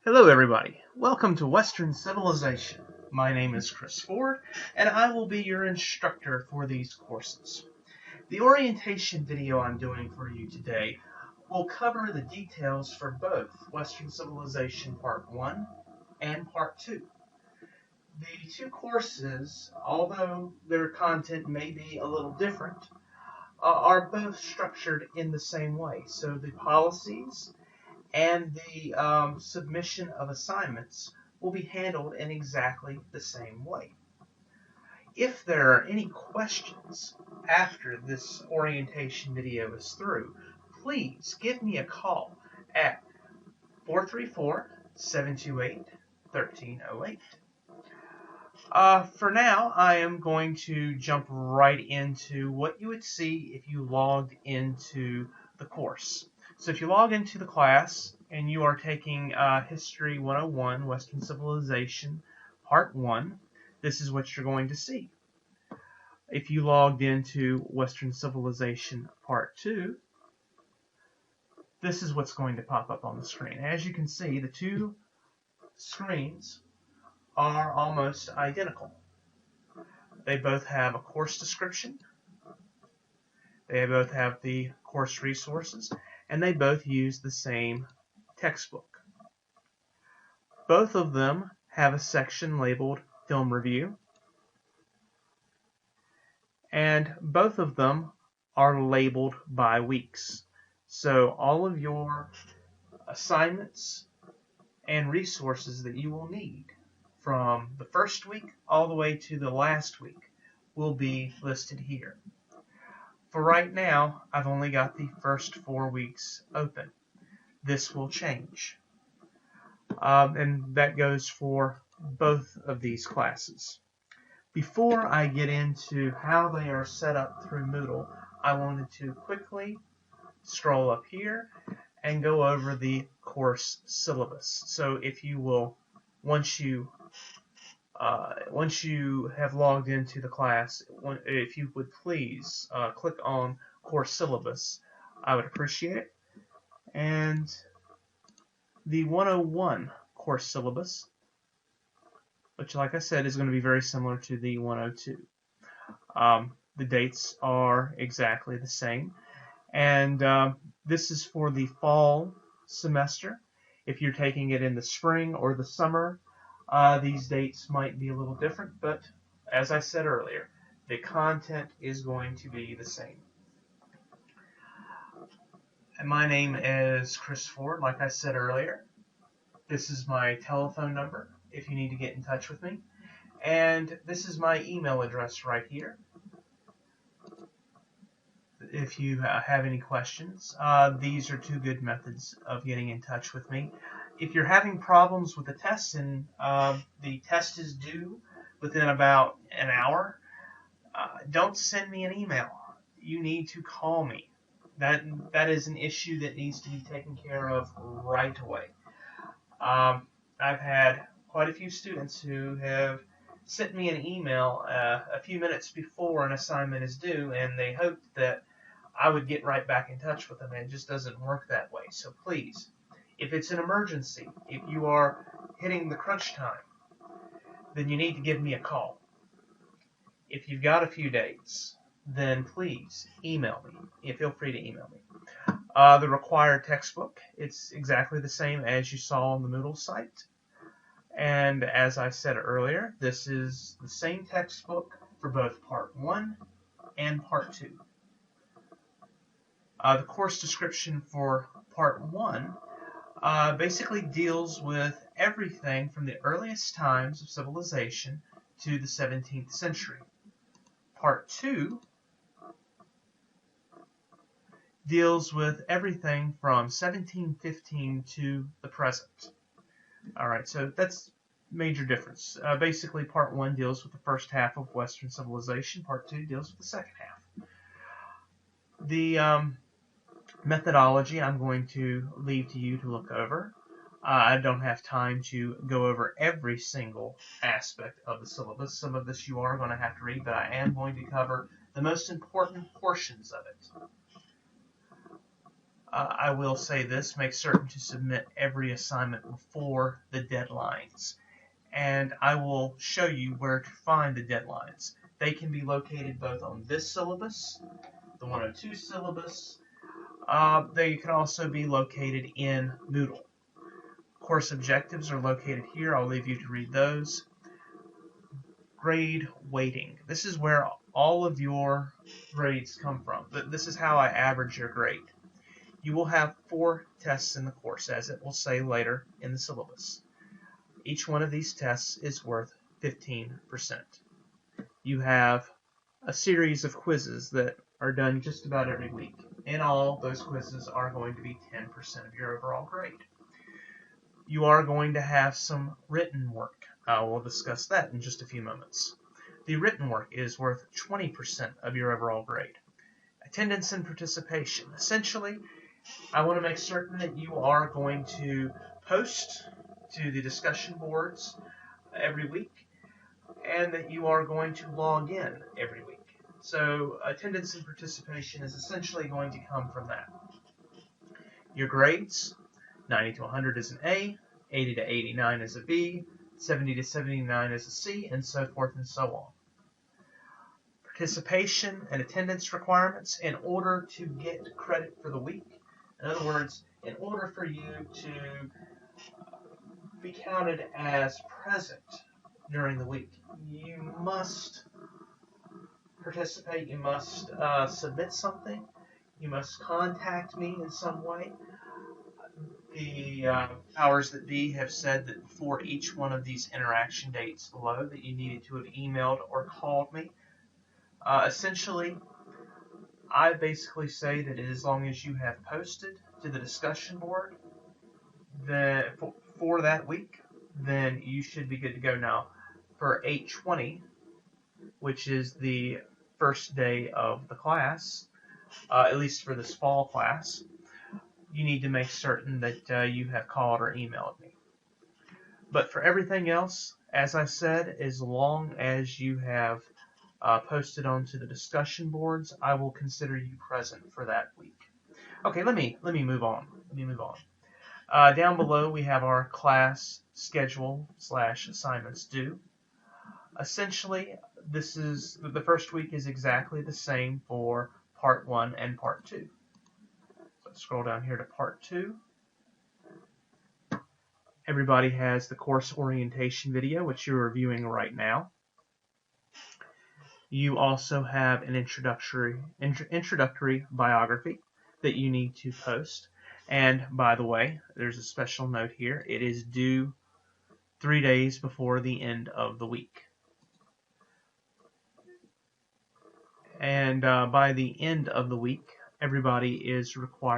Hello everybody, welcome to Western Civilization. My name is Chris Ford, and I will be your instructor for these courses. The orientation video I'm doing for you today will cover the details for both Western Civilization Part 1 and Part 2. The two courses, although their content may be a little different, are both structured in the same way. So the policies and the submission of assignments will be handled in exactly the same way. If there are any questions after this orientation video is through, please give me a call at 434-728-1308. For now, I am going to jump right into what you would see if you logged into the course. So if you log into the class and you are taking History 101, Western Civilization, Part 1, this is what you're going to see. If you logged into Western Civilization Part 2, this is what's going to pop up on the screen. As you can see, the two screens are almost identical. They both have a course description, they both have the course resources, and they both use the same textbook. Both of them have a section labeled Film Review, and both of them are labeled by weeks. So all of your assignments and resources that you will need from the first week all the way to the last week will be listed here. For right now, I've only got the first 4 weeks open. This will change. And that goes for both of these classes. Before I get into how they are set up through Moodle, I wanted to quickly scroll up here and go over the course syllabus. So if you will, once you have logged into the class, if you would please click on course syllabus, I would appreciate it. And the 101 course syllabus, which like I said is going to be very similar to the 102. The dates are exactly the same, and this is for the fall semester. If you're taking it in the spring or the summer, these dates might be a little different, but as I said earlier, the content is going to be the same. And my name is Chris Ford, like I said earlier. This is my telephone number if you need to get in touch with me. And this is my email address right here if you have any questions. These are two good methods of getting in touch with me. If you're having problems with the test and the test is due within about an hour, don't send me an email. You need to call me. That is an issue that needs to be taken care of right away. I've had quite a few students who have sent me an email a few minutes before an assignment is due, and they hoped that I would get right back in touch with them, and it just doesn't work that way. So please, if it's an emergency, if you are hitting the crunch time, then you need to give me a call. If you've got a few days, then please email me. Feel free to email me. The required textbook, it's exactly the same as you saw on the Moodle site. And as I said earlier, this is the same textbook for both Part 1 and Part 2. The course description for Part 1 basically deals with everything from the earliest times of civilization to the 17th century. Part 2 deals with everything from 1715 to the present. Alright, so that's major difference. Basically, Part 1 deals with the first half of Western civilization. Part 2 deals with the second half. The methodology I'm going to leave to you to look over. I don't have time to go over every single aspect of the syllabus. Some of this you are going to have to read, but I am going to cover the most important portions of it. I will say this: make certain to submit every assignment before the deadlines. And I will show you where to find the deadlines. They can be located both on this syllabus, the 102 syllabus. They can also be located in Moodle. Course objectives are located here. I'll leave you to read those. Grade weighting. This is where all of your grades come from. This is how I average your grade. You will have 4 tests in the course, as it will say later in the syllabus. Each one of these tests is worth 15%. You have a series of quizzes that are done just about every week. In all, those quizzes are going to be 10% of your overall grade. You are going to have some written work. We'll discuss that in just a few moments. The written work is worth 20% of your overall grade. Attendance and participation. Essentially, I want to make certain that you are going to post to the discussion boards every week, and that you are going to log in every week. So attendance and participation is essentially going to come from that. Your grades: 90 to 100 is an A, 80 to 89 is a B, 70 to 79 is a C, and so forth and so on. Participation and attendance requirements in order to get credit for the week. In other words, in order for you to be counted as present during the week, you must participate, you must submit something, you must contact me in some way. The powers that be have said that for each one of these interaction dates below that you needed to have emailed or called me. Essentially, I basically say that as long as you have posted to the discussion board for that week, then you should be good to go. Now, for 8/20, which is the first day of the class, at least for this fall class, you need to make certain that you have called or emailed me. But for everything else, as I said, as long as you have posted onto the discussion boards, I will consider you present for that week. Okay, let me move on. Down below we have our class schedule / assignments due. Essentially, this is the first week is exactly the same for part 1 and part 2. So let's scroll down here to part 2. Everybody has the course orientation video, which you're reviewing right now. You also have an introductory biography that you need to post. And by the way, there's a special note here. It is due 3 days before the end of the week. And by the end of the week, everybody is required